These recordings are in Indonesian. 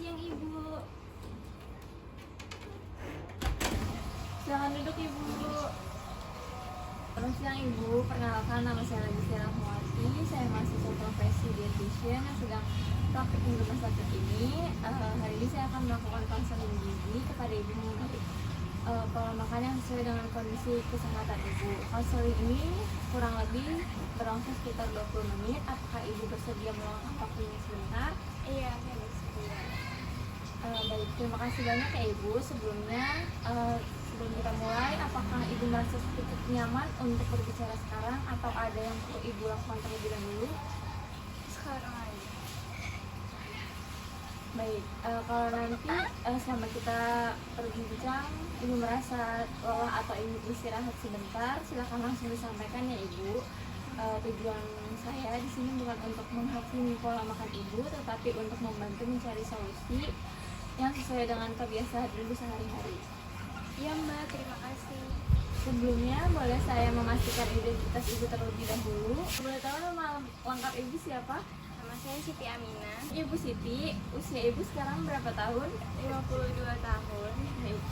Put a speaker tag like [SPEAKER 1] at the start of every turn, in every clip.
[SPEAKER 1] siang Ibu. Silakan duduk Ibu. Selamat siang Ibu, perkenalkan nama saya Lagi Rahmawati. Saya mahasiswa profesi dietitian yang sedang praktik di rumah sakit ini. Hari ini saya akan melakukan konseling gizi kepada Ibu mengenai pola makan yang sesuai dengan kondisi kesehatan Ibu. Konseling ini kurang lebih berlangsung sekitar 20 menit. Apakah Ibu bersedia meluangkan waktunya sebentar?
[SPEAKER 2] Iya, saya bersedia.
[SPEAKER 1] Baik, terima kasih banyak ya Ibu. Sebelum kita mulai, apakah Ibu merasa cukup nyaman untuk berbicara sekarang atau ada yang perlu Ibu lakukan terlebih dahulu?
[SPEAKER 2] Sekarang aja.
[SPEAKER 1] Baik, kalau nanti selama kita berbincang Ibu merasa lelah atau ingin istirahat sebentar, silakan langsung disampaikan ya Ibu. Tujuan saya di sini bukan untuk menghakimi pola makan Ibu, tetapi untuk membantu mencari solusi yang sesuai dengan kebiasaan Ibu sehari-hari.
[SPEAKER 2] Iya Mbak, terima kasih.
[SPEAKER 1] Sebelumnya boleh saya memastikan identitas Ibu terlebih dahulu. Boleh tahu nama lengkap Ibu siapa?
[SPEAKER 2] Nama saya Siti Aminah,
[SPEAKER 1] Ibu Siti, usia Ibu sekarang berapa tahun?
[SPEAKER 2] 52 tahun.
[SPEAKER 1] Baik.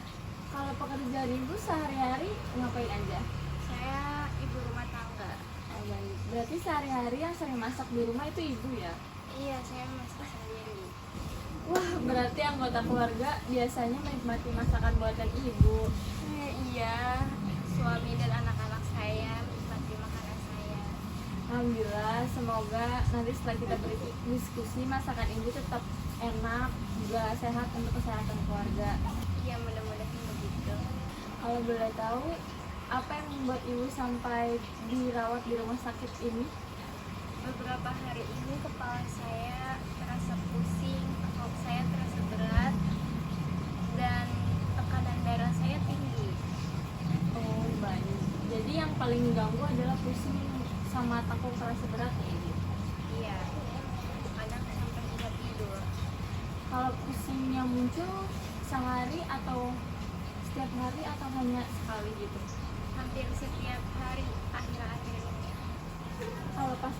[SPEAKER 1] Kalau pekerjaan Ibu sehari-hari ngapain aja?
[SPEAKER 2] Saya ibu rumah tangga.
[SPEAKER 1] Oh, baik. Berarti sehari-hari yang sering masak di rumah itu Ibu ya?
[SPEAKER 2] Iya, saya masak sendiri.
[SPEAKER 1] Wah, berarti anggota keluarga biasanya menikmati masakan buatan Ibu.
[SPEAKER 2] Iya, suami dan anak-anak saya menikmati makanan saya.
[SPEAKER 1] Alhamdulillah, semoga nanti setelah kita berdiskusi masakan Ibu tetap enak, juga sehat untuk kesehatan keluarga.
[SPEAKER 2] Iya, mudah-mudahan begitu.
[SPEAKER 1] Kalau boleh tahu, apa yang membuat Ibu sampai dirawat di rumah sakit ini?
[SPEAKER 2] Beberapa hari ini kepala saya terasa pusing, otot saya terasa berat, dan tekanan darah saya tinggi.
[SPEAKER 1] Oh, baik. Jadi yang paling mengganggu adalah pusing sama takut terasa berat ya Ibu?
[SPEAKER 2] Iya, kadang sampai tidak tidur.
[SPEAKER 1] Kalau pusingnya muncul sehari atau setiap hari atau hanya sekali gitu?
[SPEAKER 2] Hampir setiap hari akhir-akhir ini.
[SPEAKER 1] Kalau pas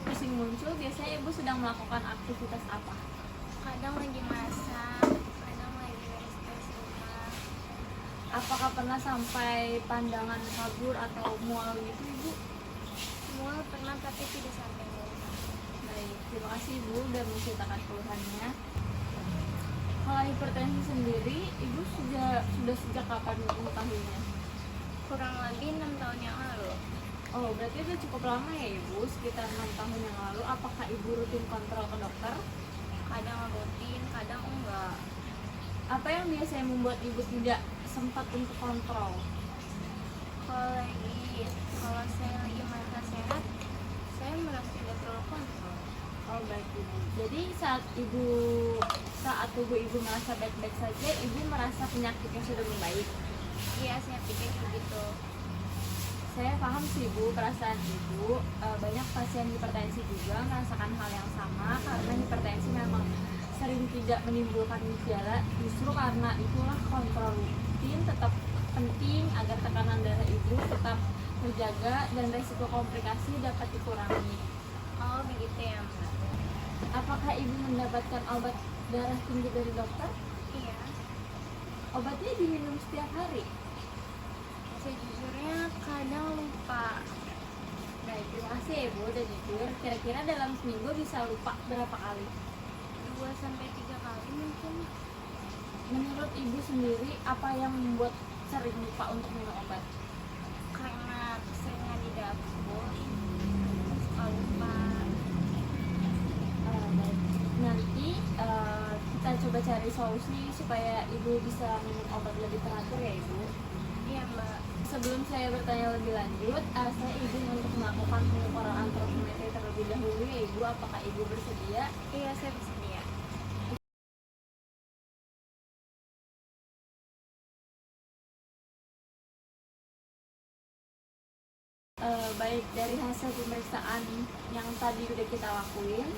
[SPEAKER 1] pusing muncul, biasanya Ibu sedang melakukan aktivitas apa?
[SPEAKER 2] Kadang lagi masak, kadang lagi beres-beres rumah.
[SPEAKER 1] Apakah pernah sampai pandangan kabur atau mual gitu Ibu?
[SPEAKER 2] Semua pernah tapi tidak sampai mual.
[SPEAKER 1] Baik, terima kasih Ibu udah menceritakan keluhannya. Kalau hipertensi sendiri, Ibu sudah sejak kapan mengetahuinya?
[SPEAKER 2] Kurang lebih 6 tahun yang lalu.
[SPEAKER 1] Oh, berarti itu cukup lama ya Ibu, sekitar 6 tahun yang lalu. Apakah Ibu rutin kontrol ke dokter?
[SPEAKER 2] Kadang rutin, kadang enggak.
[SPEAKER 1] Apa yang biasanya membuat Ibu tidak sempat untuk kontrol?
[SPEAKER 2] Kalau saya lagi merasa sehat, saya merasa tidak perlu kontrol.
[SPEAKER 1] Oh, baik Ibu. Jadi saat tubuh Ibu merasa baik-baik saja, Ibu merasa penyakitnya sudah membaik.
[SPEAKER 2] Iya, saya pikir begitu.
[SPEAKER 1] Saya paham sih Ibu, perasaan Ibu. Banyak pasien hipertensi juga merasakan hal yang sama karena hipertensi memang sering tidak menimbulkan gejala. Justru karena itulah kontrol rutin tetap penting agar tekanan darah Ibu tetap terjaga dan resiko komplikasi dapat dikurangi.
[SPEAKER 2] Oh, begitu ya Mbak.
[SPEAKER 1] Apakah Ibu mendapatkan obat darah tinggi dari dokter?
[SPEAKER 2] Iya.
[SPEAKER 1] Obatnya diminum setiap hari?
[SPEAKER 2] Sejujurnya kadang lupa.
[SPEAKER 1] Baik, terima kasih ya Ibu udah jujur. Kira-kira dalam seminggu bisa lupa berapa kali?
[SPEAKER 2] 2-3 kali mungkin.
[SPEAKER 1] Menurut Ibu sendiri, apa yang membuat sering lupa untuk minum obat?
[SPEAKER 2] Karena keseringan di dapur, suka lupa.
[SPEAKER 1] Baik. Nanti kita coba cari solusi supaya Ibu bisa minum obat lebih teratur ya Ibu.
[SPEAKER 2] Iya Mbak.
[SPEAKER 1] Sebelum saya bertanya lebih lanjut, saya izin untuk melakukan pengukuran antropometri terlebih dahulu ya Ibu. Apakah Ibu bersedia?
[SPEAKER 2] Iya, saya bersedia.
[SPEAKER 1] Baik, dari hasil pemeriksaan yang tadi udah kita lakuin,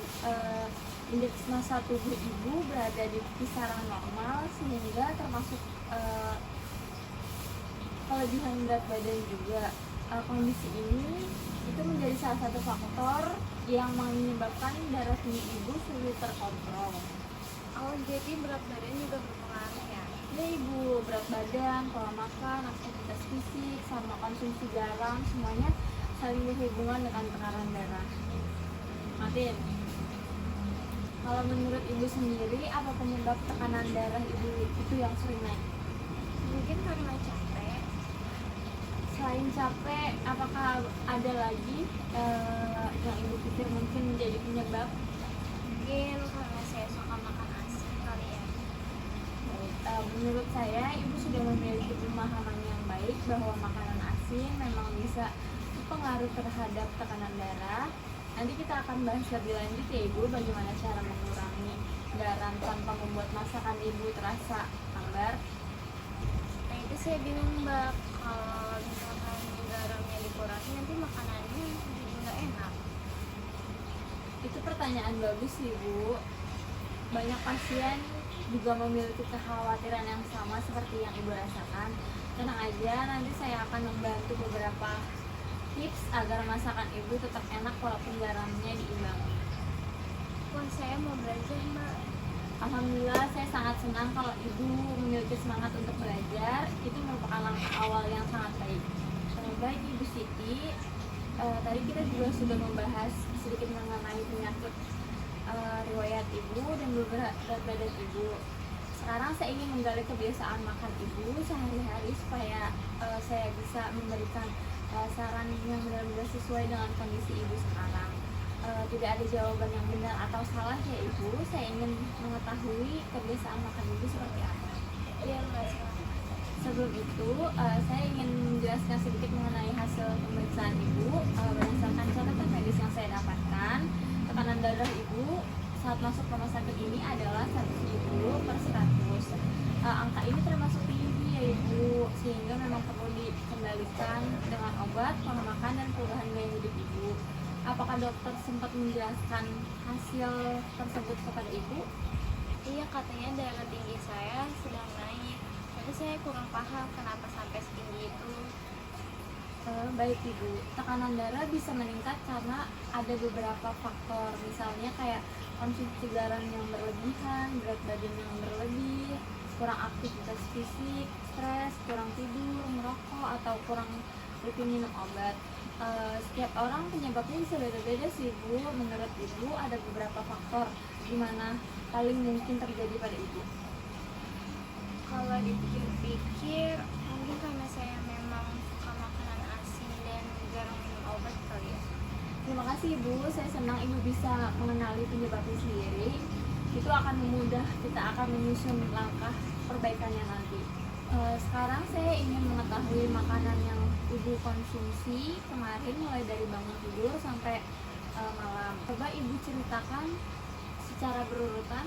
[SPEAKER 1] indeks massa tubuh Ibu berada di kisaran normal sehingga termasuk kelebihan berat badan juga. Kondisi ini itu menjadi salah satu faktor yang menyebabkan darah tinggi Ibu sulit terkontrol.
[SPEAKER 2] Oh, jadi berat badan juga berpengaruh ya?
[SPEAKER 1] Ya ibu, berat badan, pola makan, aktivitas fisik, sama konsumsi garam, semuanya saling berhubungan dengan tekanan darah. Matin, kalau menurut ibu sendiri, apa penyebab tekanan darah ibu itu yang sering naik?
[SPEAKER 2] Mungkin karena capek.
[SPEAKER 1] Selain capek, apakah ada lagi yang ibu pikir mungkin menjadi penyebab?
[SPEAKER 2] Mungkin karena saya suka makan asin kali ya.
[SPEAKER 1] Menurut saya, ibu sudah memiliki pemahaman yang baik bahwa makanan asin memang bisa berpengaruh terhadap tekanan darah. Nanti kita akan bahas lebih lanjut ya ibu, bagaimana cara mengurangi garam tanpa membuat masakan ibu terasa hambar.
[SPEAKER 2] Nah itu saya bingung mbak, kalau misalkan garamnya dikurangi nanti makanannya jadi nggak enak.
[SPEAKER 1] Itu pertanyaan bagus sih ibu. Banyak pasien juga memiliki kekhawatiran yang sama seperti yang ibu rasakan. Tenang aja, nanti saya akan membantu beberapa tips agar masakan ibu tetap enak walaupun garamnya diimbangi.
[SPEAKER 2] Wah saya mau belajar mbak.
[SPEAKER 1] Alhamdulillah, saya sangat senang kalau ibu memiliki semangat untuk belajar. Itu merupakan langkah awal yang sangat baik. Baik Ibu Siti, tadi kita juga sudah membahas sedikit mengenai penyakit riwayat ibu dan berat badan ibu. Sekarang saya ingin menggali kebiasaan makan ibu sehari-hari supaya saya bisa memberikan saran yang benar-benar sesuai dengan kondisi ibu sekarang. Tidak ada jawaban yang benar atau salah ya ibu. Saya ingin mengetahui kebiasaan makan ibu seperti apa.
[SPEAKER 2] Iya mbak, silakan.
[SPEAKER 1] Sebelum itu, saya ingin menjelaskan sedikit mengenai hasil pemeriksaan ibu. Berdasarkan catatan medis yang saya dapatkan, tekanan darah ibu saat masuk rumah sakit ini adalah 170/100. Angka ini termasuk tinggi ya ibu, sehingga memang perlu dikendalikan dengan obat, pola makan, dan perubahan gaya hidup ibu. Apakah dokter sempat menjelaskan hasil tersebut kepada ibu?
[SPEAKER 2] Iya katanya darah tinggi saya sedang naik, tapi saya kurang paham kenapa sampai setinggi itu.
[SPEAKER 1] Baik ibu, tekanan darah bisa meningkat karena ada beberapa faktor, misalnya kayak konsumsi garam yang berlebihan, berat badan yang berlebih, kurang aktivitas fisik, stres, kurang tidur, merokok, atau kurang rutin minum obat. Setiap orang penyebabnya bisa beda-beda sih ibu. Menurut ibu ada beberapa faktor di mana paling mungkin terjadi pada ibu.
[SPEAKER 2] Kalau dipikir-pikir, mungkin karena saya memang suka makanan asin dan jarang minum obat kali ya.
[SPEAKER 1] Terima kasih ibu, saya senang ibu bisa mengenali penyebabnya sendiri. Itu akan memudah kita akan menyusun langkah perbaikannya nanti. Sekarang saya ingin mengetahui makanan yang ibu konsumsi kemarin mulai dari bangun tidur sampai malam. Coba ibu ceritakan secara berurutan.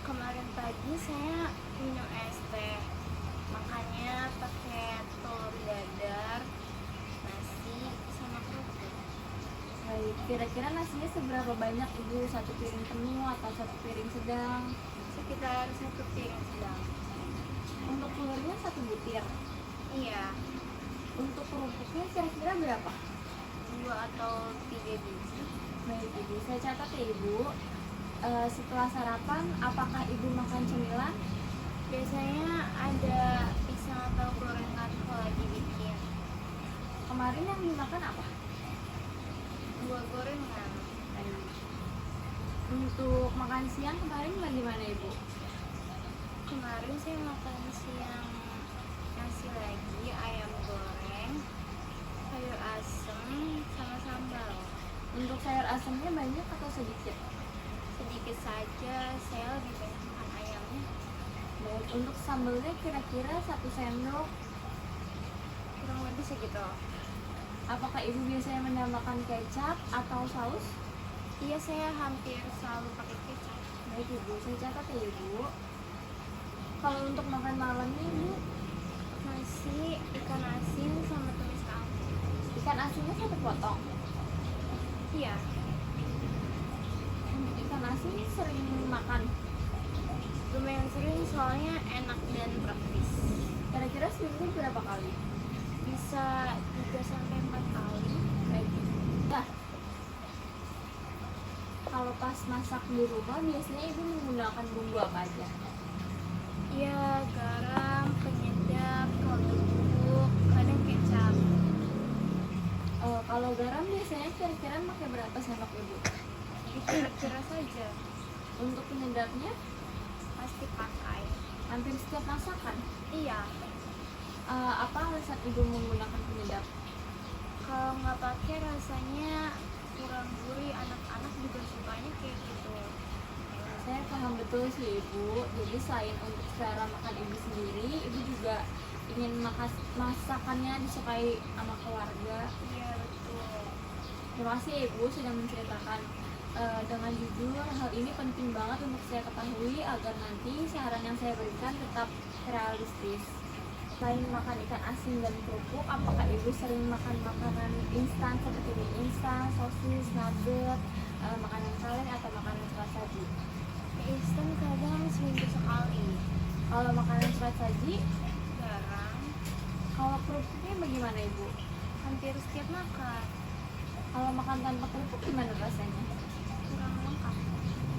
[SPEAKER 2] Kemarin pagi saya minum es teh, makannya pakai telur dadar, nasi, sama kerupuk.
[SPEAKER 1] Baik, kira-kira nasinya seberapa banyak ibu? Satu piring penuh atau satu piring sedang?
[SPEAKER 2] Sekitar 1 piring sedang.
[SPEAKER 1] Untuk telurnya 1 butir.
[SPEAKER 2] Iya,
[SPEAKER 1] Untuk kerupuknya kira-kira berapa?
[SPEAKER 2] 2 atau 3 biji.
[SPEAKER 1] Baik ibu, saya catat ya ibu. Setelah sarapan, apakah ibu makan cemilan?
[SPEAKER 2] Biasanya ada pisang atau gorengan kalau lagi bikin.
[SPEAKER 1] Kemarin yang dimakan apa?
[SPEAKER 2] 2 gorengan.
[SPEAKER 1] Baik. Untuk makan siang kemarin bagaimana ibu?
[SPEAKER 2] Kemarin saya makan siang nasi lagi, ayam goreng, sayur asem, sama sambal.
[SPEAKER 1] Untuk sayur asamnya banyak atau sedikit?
[SPEAKER 2] Sedikit saja, saya lebih banyak makan ayamnya.
[SPEAKER 1] Baik, untuk sambalnya kira-kira 1 sendok.
[SPEAKER 2] Kurang lebih segitu.
[SPEAKER 1] Apakah ibu biasanya menambahkan kecap atau saus?
[SPEAKER 2] Iya, saya hampir selalu pakai kecap.
[SPEAKER 1] Baik ibu, saya catat ya ibu. Kalau untuk makan malamnya ibu,
[SPEAKER 2] Nasi, ikan asin, sama tumis kangkung.
[SPEAKER 1] ikan asinnya 1 potong.
[SPEAKER 2] Iya,
[SPEAKER 1] Untuk ikan asin sering makan.
[SPEAKER 2] lumayan sering soalnya enak dan praktis.
[SPEAKER 1] Kira-kira seminggu berapa kali?
[SPEAKER 2] Bisa 3 sampai 4 kali.
[SPEAKER 1] Baik. Nah, kalau pas masak di rumah biasanya ibu menggunakan bumbu apa aja?
[SPEAKER 2] Ya, garam, penyedap, kaldu bubuk, kadang kecap.
[SPEAKER 1] Kalau garam biasanya kira-kira pakai berapa sendok ibu?
[SPEAKER 2] Kira-kira saja
[SPEAKER 1] Untuk penyedapnya
[SPEAKER 2] pasti pakai.
[SPEAKER 1] hampir setiap masakan.
[SPEAKER 2] Iya,
[SPEAKER 1] Apa alasan ibu menggunakan penyedap?
[SPEAKER 2] kalau nggak pakai rasanya kurang gurih. Anak-anak juga sukanya kayak gitu.
[SPEAKER 1] Saya paham betul sih ibu. Jadi selain untuk selera makan ibu sendiri, ibu juga ingin masakannya disukai sama keluarga.
[SPEAKER 2] Iya, betul.
[SPEAKER 1] Terima kasih ibu sudah menceritakan dengan jujur. Hal ini penting banget untuk saya ketahui agar nanti saran yang saya berikan tetap realistis. Selain makan ikan asin dan kerupuk, apakah ibu sering makan makanan instan seperti mie instan, sosis, nugget, makanan kaleng atau makanan cepat saji?
[SPEAKER 2] Instan kadang seminggu sekali.
[SPEAKER 1] Kalau makanan cepat saji,
[SPEAKER 2] Jarang,
[SPEAKER 1] kalau kerupuknya bagaimana ibu?
[SPEAKER 2] hampir setiap makan.
[SPEAKER 1] Kalau makan tanpa kerupuk gimana rasanya?
[SPEAKER 2] Kurang lengkap.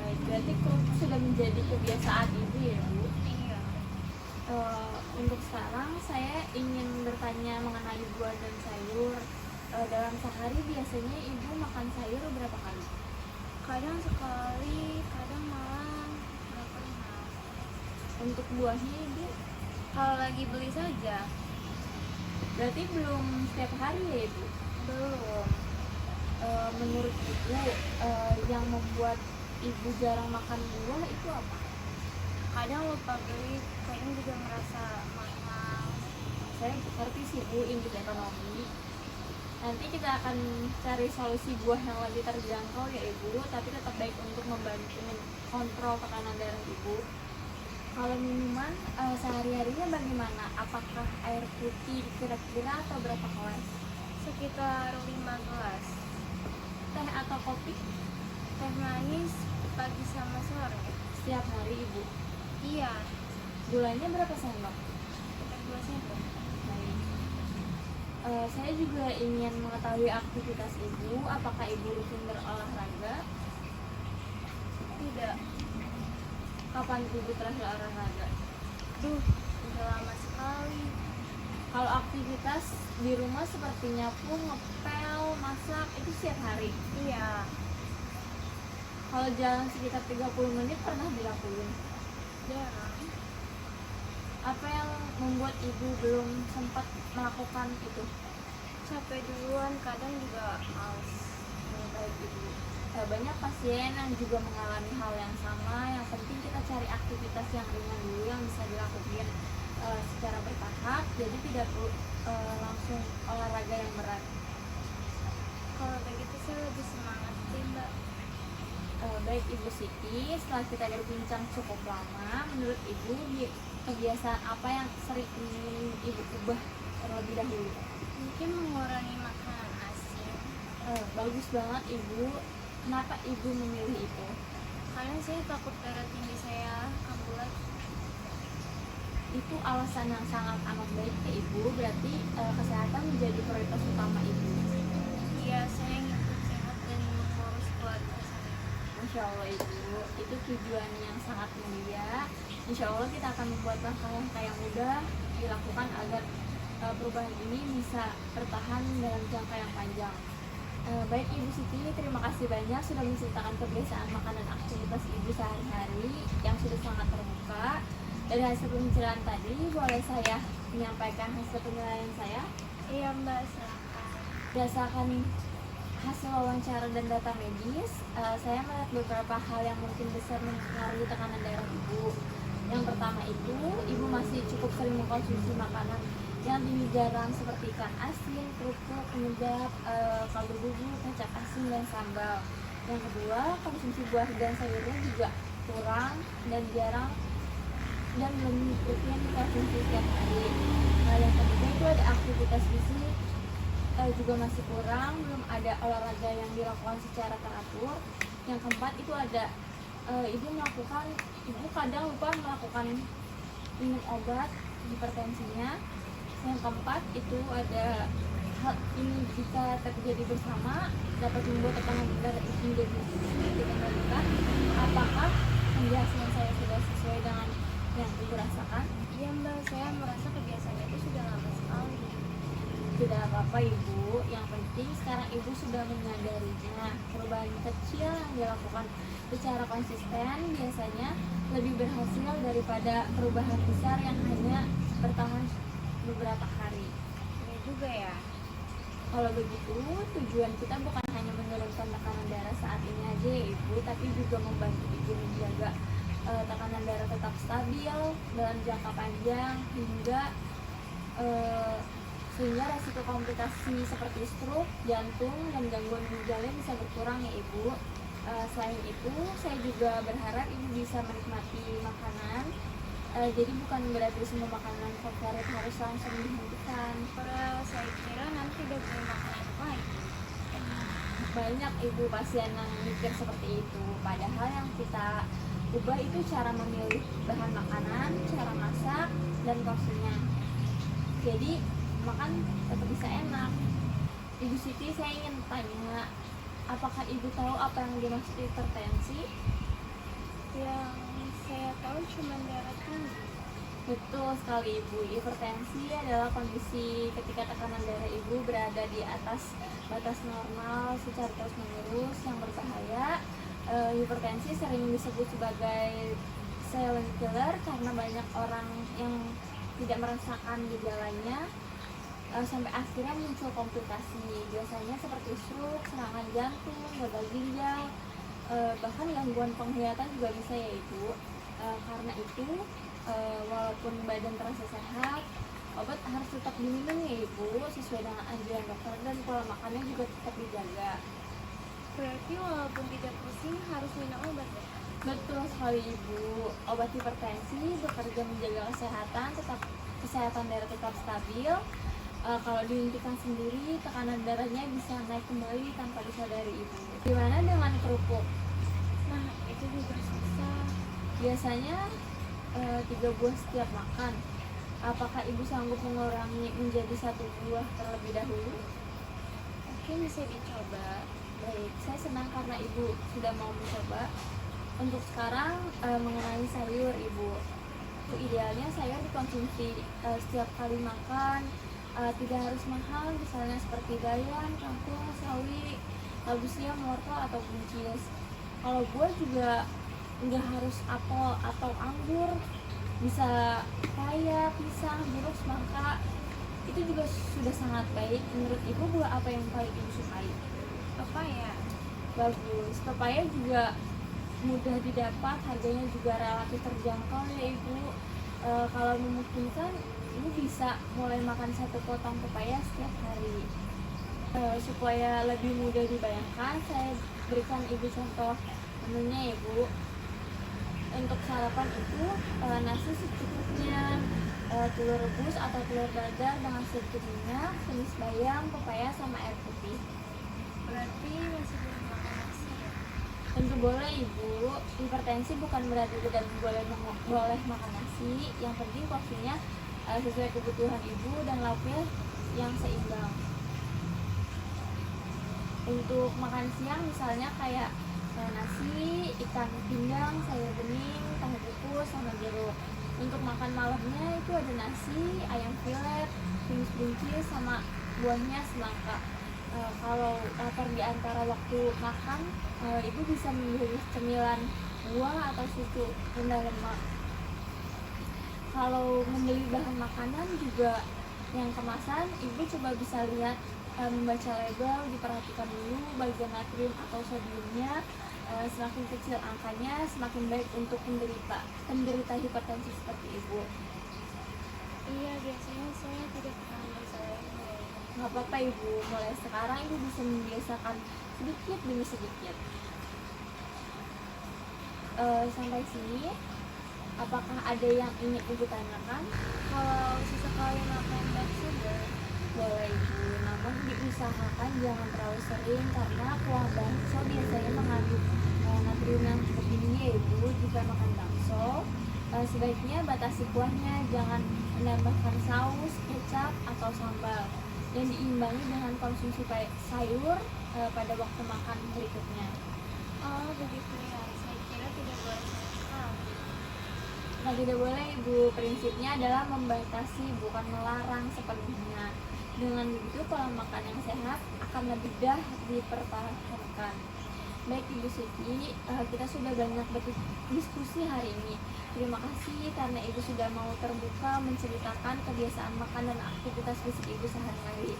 [SPEAKER 1] Baik, berarti kerupuk sudah menjadi kebiasaan ibu ya bu.
[SPEAKER 2] Iya.
[SPEAKER 1] Untuk sekarang saya ingin bertanya mengenai buah dan sayur. Dalam sehari biasanya ibu makan sayur berapa kali?
[SPEAKER 2] Kadang sekali, kadang malah nggak pernah.
[SPEAKER 1] Untuk buahnya ibu
[SPEAKER 2] Kalau lagi beli saja,
[SPEAKER 1] berarti belum setiap hari ya ibu?
[SPEAKER 2] belum.
[SPEAKER 1] Menurut ibu yang membuat ibu jarang makan buah itu apa?
[SPEAKER 2] Kadang lupa beli, kadang juga merasa mahal.
[SPEAKER 1] Saya ngerti sih bu, ini ekonomi. Nanti kita akan cari solusi buah yang lebih terjangkau ya ibu, tapi tetap baik untuk membantu kontrol tekanan darah ibu. Kalau minuman sehari-harinya bagaimana? Apakah air putih kira-kira atau berapa gelas?
[SPEAKER 2] Sekitar 5 gelas.
[SPEAKER 1] Teh atau kopi
[SPEAKER 2] Teh manis pagi sama sore.
[SPEAKER 1] setiap hari ibu?
[SPEAKER 2] Iya,
[SPEAKER 1] Gulanya berapa sendok?
[SPEAKER 2] sekitar 2 sendok.
[SPEAKER 1] Baik. Saya juga ingin mengetahui aktivitas ibu. Apakah ibu rutin berolahraga?
[SPEAKER 2] Tidak.
[SPEAKER 1] Kapan ibu terakhir olahraga?
[SPEAKER 2] Duh, udah lama sekali.
[SPEAKER 1] Kalau aktivitas di rumah seperti nyapu, ngepel, masak itu setiap hari.
[SPEAKER 2] Iya,
[SPEAKER 1] Kalau jalan sekitar 30 menit pernah dilakuin.
[SPEAKER 2] jarang.
[SPEAKER 1] Apa yang membuat ibu belum sempat melakukan itu?
[SPEAKER 2] Capek duluan, kadang juga males.
[SPEAKER 1] Baik ibu. Banyak pasien yang juga mengalami hal yang sama. Yang penting kita cari aktivitas yang ringan dulu yang bisa dilakukan secara bertahap. Jadi tidak perlu langsung olahraga yang berat.
[SPEAKER 2] Kalau begitu saya lebih semangat sih, Mbak.
[SPEAKER 1] Baik Ibu Siti, setelah kita berbincang cukup lama, menurut Ibu kebiasaan apa yang sering ingin Ibu ubah terlebih dahulu?
[SPEAKER 2] Mungkin mengurangi makanan asin.
[SPEAKER 1] Bagus banget Ibu. Kenapa Ibu memilih itu?
[SPEAKER 2] Karena saya takut darah tinggi saya kambuh lagi.
[SPEAKER 1] Itu alasan yang sangat amat baik ke Ibu. Berarti kesehatan menjadi prioritas utama Ibu.
[SPEAKER 2] Iya, saya ingin sehat dan mengurus keluarga saya.
[SPEAKER 1] Masya Allah Ibu, itu tujuan yang sangat mulia. Insya Allah kita akan membuat langkah-langkah yang mudah dilakukan agar perubahan ini bisa bertahan dalam jangka yang panjang. Baik Ibu Siti, terima kasih banyak sudah menceritakan kebiasaan makan dan aktivitas Ibu sehari-hari yang sudah sangat terbuka. Dari hasil pembicaraan tadi, boleh saya menyampaikan hasil penilaian saya?
[SPEAKER 2] Iya, Mbak, silakan.
[SPEAKER 1] Berdasarkan hasil wawancara dan data medis, saya melihat beberapa hal yang mungkin besar mempengaruhi tekanan darah ibu. Yang pertama itu, ibu masih cukup sering mengkonsumsi makanan yang tinggi garam seperti ikan asin, kerupuk, penyedap, kaldu bubuk, kecap asin, dan sambal. Yang kedua, konsumsi buah dan sayurnya juga kurang dan jarang dan belum rutin dikonsumsi setiap hari. Yang ketiga itu ada aktivitas fisik juga masih kurang, belum ada olahraga yang dilakukan secara teratur. Yang keempat itu ada ibu kadang lupa melakukan minum obat hipertensinya. Yang keempat itu ada hal ini jika terjadi bersama dapat membuat tekanan darah itu menjadi sulit dikendalikan. Apakah penjelasan saya sudah sesuai dengan yang ibu rasakan?
[SPEAKER 2] Iya mbak, saya merasa kebiasaannya itu sudah lama sekali.
[SPEAKER 1] Tidak apa-apa ibu, yang penting sekarang ibu sudah menyadarinya. Perubahan kecil yang dilakukan secara konsisten biasanya lebih berhasil daripada perubahan besar yang hanya bertahan beberapa hari.
[SPEAKER 2] Ini juga ya.
[SPEAKER 1] Kalau begitu, tujuan kita bukan hanya menurunkan tekanan darah saat ini aja ya ibu, tapi juga membantu ibu menjaga tekanan darah tetap stabil dalam jangka panjang sehingga resiko komplikasi seperti stroke, jantung, dan gangguan ginjalnya bisa berkurang ya ibu. Selain itu, saya juga berharap ibu bisa menikmati makanan. Jadi bukan berarti semua makanan favorit harus langsung dihentikan.
[SPEAKER 2] Padahal saya kira nanti udah punya makanan lain.
[SPEAKER 1] Banyak ibu pasien yang mikir seperti itu. Padahal yang kita ubah itu cara memilih bahan makanan, cara masak, dan porsinya. Jadi makan tetap bisa enak. Ibu Siti, saya ingin tanya, apakah ibu tahu apa yang dimaksud hipertensi?
[SPEAKER 2] Yang saya tahu cuma darah tinggi.
[SPEAKER 1] Betul sekali ibu, hipertensi adalah kondisi ketika tekanan darah ibu berada di atas batas normal secara terus menerus yang berbahaya. Hipertensi sering disebut sebagai silent killer karena banyak orang yang tidak merasakan gejalanya sampai akhirnya muncul komplikasi, biasanya seperti stroke, serangan jantung, gagal ginjal, bahkan gangguan penglihatan juga bisa ya ibu. Karena itu walaupun badan terasa sehat, obat harus tetap diminum ya ibu sesuai dengan anjuran dokter, dan pola makannya juga tetap dijaga.
[SPEAKER 2] Berarti walaupun tidak pusing harus minum obat ya?
[SPEAKER 1] Betul sekali ibu, obat hipertensi bekerja menjaga kesehatan darah tetap stabil. Kalau dihentikan sendiri, tekanan darahnya bisa naik kembali tanpa disadari ibu. Gimana dengan kerupuk?
[SPEAKER 2] Nah, itu juga susah.
[SPEAKER 1] Biasanya 3 buah setiap makan. Apakah ibu sanggup mengurangi menjadi 1 buah terlebih dahulu?
[SPEAKER 2] Mungkin bisa dicoba.
[SPEAKER 1] Baik, saya senang karena ibu sudah mau mencoba. Untuk sekarang mengenai sayur ibu, idealnya sayur dikonsumsi setiap kali makan. Tidak harus mahal, misalnya seperti bayam, kangkung, sawi, labu siam, wortel, atau buncis. Kalau buah juga nggak harus apel atau anggur, bisa paya, pisang, jeruk, semangka. Itu juga sudah sangat baik. Menurut ibu, buah apa yang paling ibu sukai?
[SPEAKER 2] Pepaya.
[SPEAKER 1] Bagus, pepaya juga mudah didapat, harganya juga relatif terjangkau ya ibu. Kalau memungkinkan, ibu bisa mulai makan 1 potong pepaya setiap hari. Supaya lebih mudah dibayangkan, saya berikan ibu contoh menunya ya bu. Untuk sarapan itu nasi secukupnya, telur rebus atau telur dadar dengan sedikit minyak, tumis bayam, pepaya, sama air putih.
[SPEAKER 2] Berarti masih belum makan nasi ya?
[SPEAKER 1] Tentu boleh ibu, hipertensi bukan berarti tidak boleh makan nasi. Yang penting porsinya sesuai kebutuhan ibu dan lauknya yang seimbang. Untuk makan siang misalnya kayak nasi, ikan pindang, sayur bening, tahu kukus, sama jeruk. Untuk makan malamnya itu ada nasi, ayam filet, tumis buncis, sama buahnya semangka. Kalau lapar di antara waktu makan, ibu bisa memilih cemilan buah atau susu rendah lemak. Kalau membeli bahan makanan juga yang kemasan, ibu coba bisa lihat, membaca label, diperhatikan dulu bagian natrium atau sodiumnya. Semakin kecil angkanya, semakin baik untuk penderita hipertensi seperti ibu.
[SPEAKER 2] Iya, biasanya saya tidak pernah masalah ini.
[SPEAKER 1] Nggak apa-apa ibu, mulai sekarang ibu bisa membiasakan sedikit demi sedikit. Sampai sini, apakah ada yang ingin ibu tanyakan?
[SPEAKER 2] Kalau sesekali makan bakso
[SPEAKER 1] Boleh ibu, namun diusahakan jangan terlalu sering karena kuah bakso biasanya mengandung natrium yang cukup tinggi ya ibu. Jika makan bakso, sebaiknya batasi kuahnya, jangan menambahkan saus, kecap, atau sambal. yang diimbangi dengan konsumsi sayur pada waktu makan berikutnya.
[SPEAKER 2] Oh begitu ya, saya kira tidak boleh sama sekali.
[SPEAKER 1] Nah, tidak boleh Ibu, prinsipnya adalah membatasi bukan melarang sepenuhnya. Dengan begitu pola makan yang sehat akan lebih mudah dipertahankan. Baik Ibu Siti, kita sudah banyak berdiskusi hari ini. Terima kasih karena Ibu sudah mau terbuka menceritakan kebiasaan makan dan aktivitas fisik Ibu sehari-hari.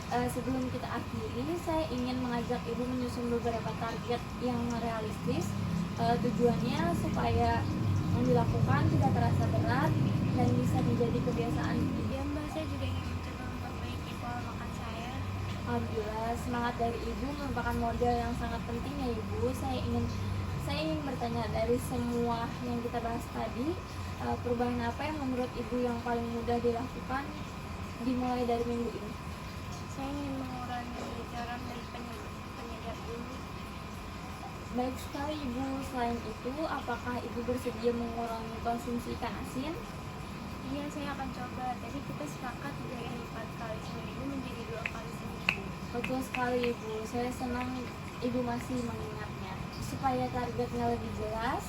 [SPEAKER 1] Sebelum kita akhiri, saya ingin mengajak Ibu menyusun beberapa target yang realistis. Tujuannya supaya yang dilakukan tidak terasa berat dan bisa menjadi kebiasaan.
[SPEAKER 2] Ya Mbak, saya juga ingin mencoba memperbaiki pola makan saya.
[SPEAKER 1] Alhamdulillah, semangat dari Ibu merupakan modal yang sangat penting ya Ibu. Saya ingin bertanya, dari semua yang kita bahas tadi, perubahan apa yang menurut Ibu yang paling mudah dilakukan dimulai dari minggu ini?
[SPEAKER 2] Saya ingin mengurangi garam dan penyedap dulu.
[SPEAKER 1] Baik sekali Ibu. Selain itu, apakah Ibu bersedia mengurangi konsumsi ikan asin?
[SPEAKER 2] Iya, saya akan coba. Tadi kita sepakat dari 4 kali seminggu menjadi 2 kali seminggu.
[SPEAKER 1] Betul sekali Ibu. Saya senang Ibu masih mengingatnya. Supaya targetnya lebih jelas,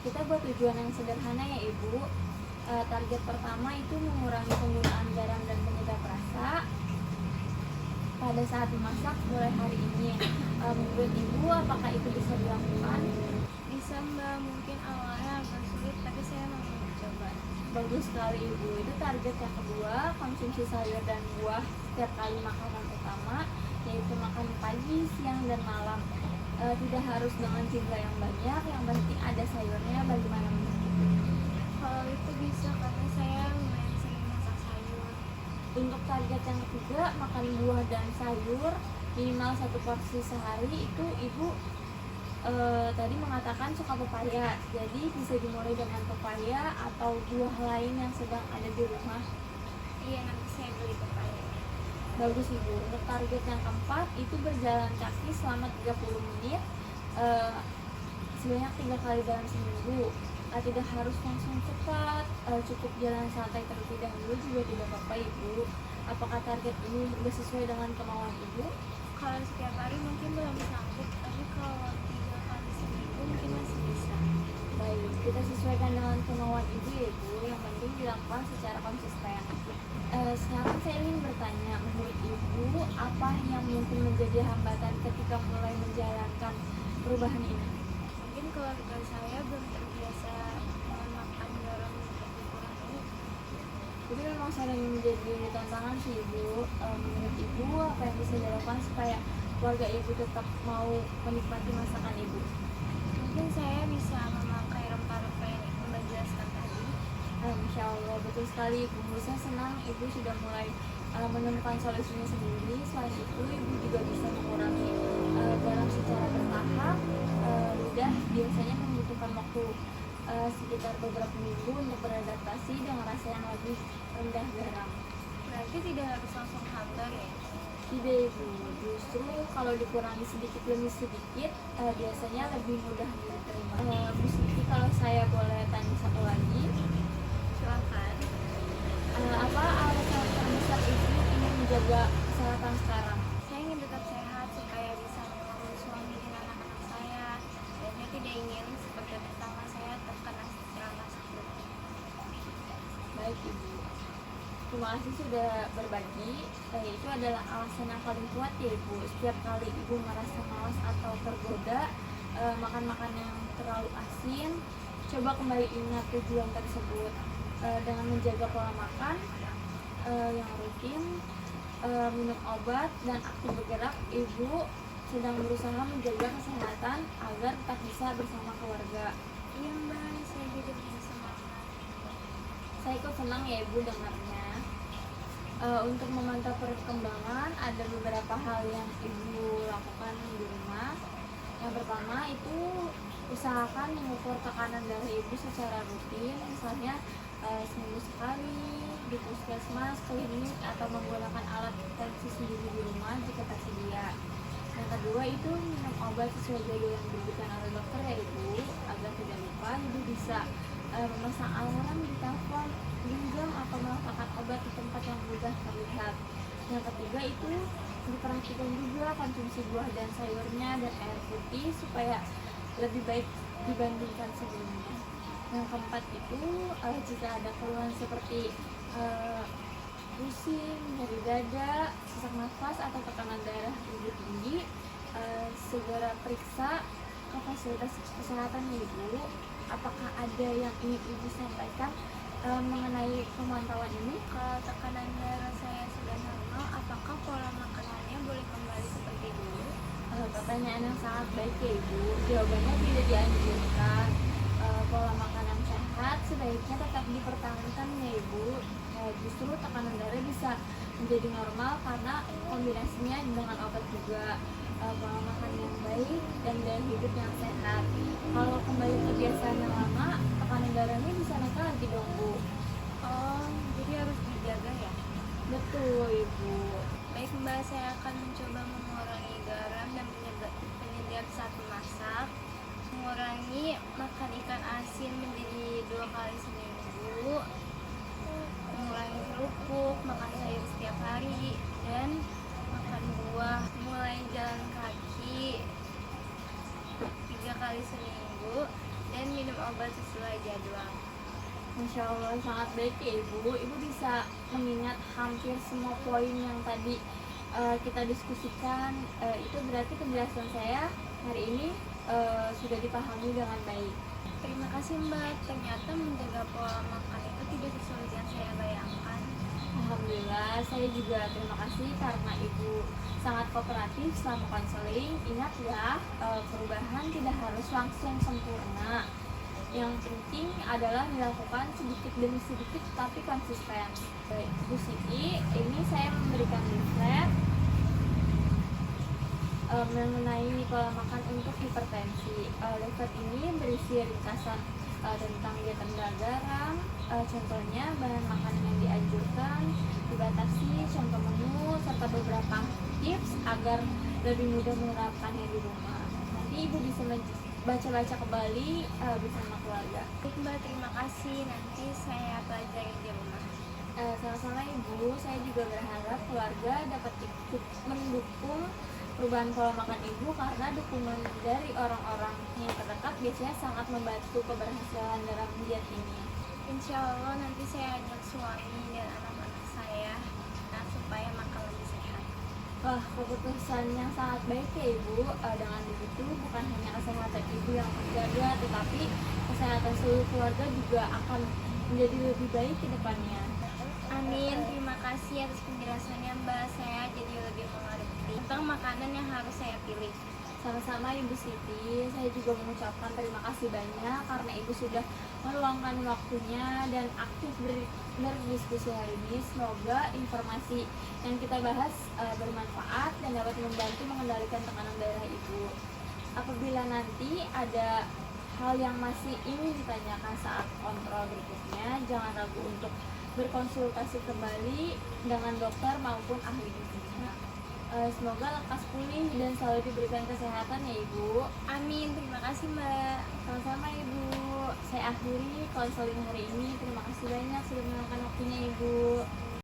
[SPEAKER 1] kita buat tujuan yang sederhana ya Ibu. Target pertama itu mengurangi penggunaan garam dan penyedap rasa pada saat memasak mulai hari ini. Menurut Ibu, apakah itu bisa dilakukan?
[SPEAKER 2] Bisa Mbak, mungkin awalnya agak sulit, tapi saya mau mencoba.
[SPEAKER 1] Bagus sekali Ibu. Itu target yang kedua, konsumsi sayur dan buah setiap kali makanan utama, yaitu makan pagi, siang, dan malam. Tidak harus dengan jumlah yang banyak, yang penting ada sayurnya. Bagaimana menurut Ibu?
[SPEAKER 2] Kalau itu bisa, karena saya lumayan sering masak sayur.
[SPEAKER 1] Untuk target yang ketiga, makan buah dan sayur minimal 1 porsi sehari. Itu Ibu tadi mengatakan suka pepaya, jadi bisa dimulai dengan pepaya atau buah lain yang sedang ada di rumah.
[SPEAKER 2] Iya, nanti saya beli pepaya.
[SPEAKER 1] Bagus Ibu. Untuk target yang keempat itu berjalan kaki selama 30 menit sebanyak 3 kali dalam seminggu. Tidak harus langsung cepat, cukup jalan santai terlebih dahulu juga tidak apa-apa Ibu. Apakah target ini sudah sesuai dengan kemauan Ibu?
[SPEAKER 2] Kalau setiap hari mungkin belum sanggup, tapi kalau 3 kali seminggu mungkin masih bisa.
[SPEAKER 1] Baik, kita sesuaikan dengan kemauan Ibu ya Ibu. Yang penting dilakukan secara konsisten. Sekarang saya ingin bertanya, menurut Ibu apa yang mungkin menjadi hambatan ketika mulai menjalankan perubahan ini?
[SPEAKER 2] Mungkin keluarga saya belum terbiasa makan garam lebih kurang ini.
[SPEAKER 1] Jadi memang sering menjadi tantangan sih Ibu. Menurut Ibu apa yang bisa dilakukan supaya keluarga Ibu tetap mau menikmati masakan Ibu?
[SPEAKER 2] Mungkin saya bisa memakai rempah-rempah yang Mbak jelaskan tadi.
[SPEAKER 1] Insya Allah, betul sekali Ibu. Saya senang Ibu sudah mulai menemukan solusinya sendiri. Selain itu Ibu juga bisa mengurangi garam secara bertahap. Lidah biasanya membutuhkan waktu sekitar beberapa minggu untuk beradaptasi dengan rasa yang lebih rendah garam.
[SPEAKER 2] Berarti tidak harus langsung hambar ya?
[SPEAKER 1] Tidak Ibu, justru kalau dikurangi sedikit demi sedikit biasanya lebih mudah diterima. Bu Siti, kalau saya boleh tanya satu lagi,
[SPEAKER 2] Silahkan.
[SPEAKER 1] apa alasan terbesar Ibu ingin menjaga kesehatan sekarang?
[SPEAKER 2] Saya ingin tetap sehat supaya bisa mengurus suami dan anak-anak saya. Dan saya tidak ingin seperti tetangga saya terkena serangan stroke.
[SPEAKER 1] Baik Ibu, terima kasih sudah berbagi. Itu adalah alasan yang paling kuat ya Ibu. Setiap kali Ibu merasa malas atau tergoda makan-makan yang terlalu asin, coba kembali ingat tujuan tersebut. Dengan menjaga pola makan yang rutin, minum obat, dan aktif bergerak, Ibu sedang berusaha menjaga kesehatan agar tetap bisa bersama keluarga.
[SPEAKER 2] Iya Mbak, saya juga punya semangat.
[SPEAKER 1] Saya ikut senang ya Ibu dengarnya. Untuk memantau perkembangan ada beberapa hal yang Ibu lakukan di rumah. Yang pertama itu usahakan mengukur tekanan darah Ibu secara rutin, misalnya seminggu sekali di puskesmas, klinik, atau menggunakan alat tensi sendiri di rumah jika tersedia. Yang kedua itu minum obat sesuai jadwal yang diberikan oleh dokter ya Ibu. Agar tidak lupa, Ibu bisa memasang alarm di telepon, genggam, atau meletakkan obat di tempat yang mudah terlihat. Yang ketiga itu diperhatikan juga konsumsi buah dan sayurnya dan air putih supaya lebih baik dibandingkan sebelumnya. Yang keempat itu jika ada keluhan seperti pusing, nyeri dada, sesak nafas atau tekanan darah ibu tinggi, segera periksa ke fasilitas kesehatan ya ibu. Apakah ada yang ingin ibu sampaikan mengenai pemantauan ini?
[SPEAKER 2] Kalau tekanan darah saya sudah normal, apakah pola makanannya boleh kembali seperti dulu?
[SPEAKER 1] Pertanyaan yang sangat baik ya ibu. Jawabannya tidak dianjurkan. Pola makanan sehat sebaiknya tetap dipertahankan ya ibu. Justru tekanan darah bisa menjadi normal karena kombinasinya dengan obat juga. Pola makan yang baik dan gaya hidup yang sehat. Kalau kembali kebiasaan yang lama, tekanan darahnya bisa naik lagi dong bu.
[SPEAKER 2] Oh, jadi harus dijaga ya?
[SPEAKER 1] Betul ibu.
[SPEAKER 2] Baik Mbak, saya akan mencoba mengurangi garam dan penyedap saat memasak, mengurangi makan ikan asin menjadi 2 kali seminggu, mengurangi kerupuk, makan sayur setiap hari, dan makan buah, mulai jalan kaki 3 kali seminggu, dan minum obat sesuai jadwal.
[SPEAKER 1] Masya Allah, sangat baik ya ibu. Ibu bisa mengingat hampir semua poin yang tadi kita diskusikan. Itu berarti penjelasan saya hari ini sudah dipahami dengan baik.
[SPEAKER 2] Terima kasih Mbak, ternyata menjaga pola makan itu tidak sesulit yang saya bayangkan.
[SPEAKER 1] Alhamdulillah, saya juga terima kasih karena ibu sangat kooperatif selama konseling. Ingat ya, perubahan tidak harus langsung sempurna. Yang penting adalah dilakukan sedikit demi sedikit tapi konsisten. Baik, Bu Siti, ini saya memberikan leaflet mengenai pola makan untuk hipertensi. Leaflet ini berisi ringkasan tentang diet rendah garam, contohnya bahan makanan yang dianjurkan, dibatasi, contoh menu, serta beberapa tips agar lebih mudah menerapkannya di rumah. Nanti ibu bisa baca-baca kembali bersama keluarga.
[SPEAKER 2] Baik Mbak, terima kasih. Nanti saya pelajari di rumah.
[SPEAKER 1] Sama-sama ibu, saya juga berharap keluarga dapat ikut mendukung perubahan pola makan ibu karena dukungan dari orang-orang yang terdekat biasanya sangat membantu keberhasilan dalam diet ini.
[SPEAKER 2] Insya Allah nanti saya ajak suami dan anak-anak saya supaya makan lebih sehat.
[SPEAKER 1] Wah, keputusan yang sangat baik ya ibu. Dengan begitu bukan hanya kesehatan ibu yang terjaga, tetapi kesehatan seluruh keluarga juga akan menjadi lebih baik ke depannya.
[SPEAKER 2] Amin, terima kasih atas penjelasannya Mbak. Saya jadi lebih mengerti tentang makanan yang harus saya pilih.
[SPEAKER 1] Sama-sama Ibu Siti, saya juga mengucapkan terima kasih banyak karena Ibu sudah meluangkan waktunya dan aktif berdiskusi hari ini. Semoga informasi yang kita bahas bermanfaat dan dapat membantu mengendalikan tekanan darah Ibu. Apabila nanti ada hal yang masih ingin ditanyakan saat kontrol berikutnya, jangan ragu untuk berkonsultasi kembali dengan dokter maupun ahli gizi. Semoga lekas pulih dan selalu diberikan kesehatan ya Ibu.
[SPEAKER 2] Amin, terima kasih Mbak.
[SPEAKER 1] Sama-sama Ibu. Saya akhiri konseling hari ini. Terima kasih banyak sudah meluangkan waktunya Ibu.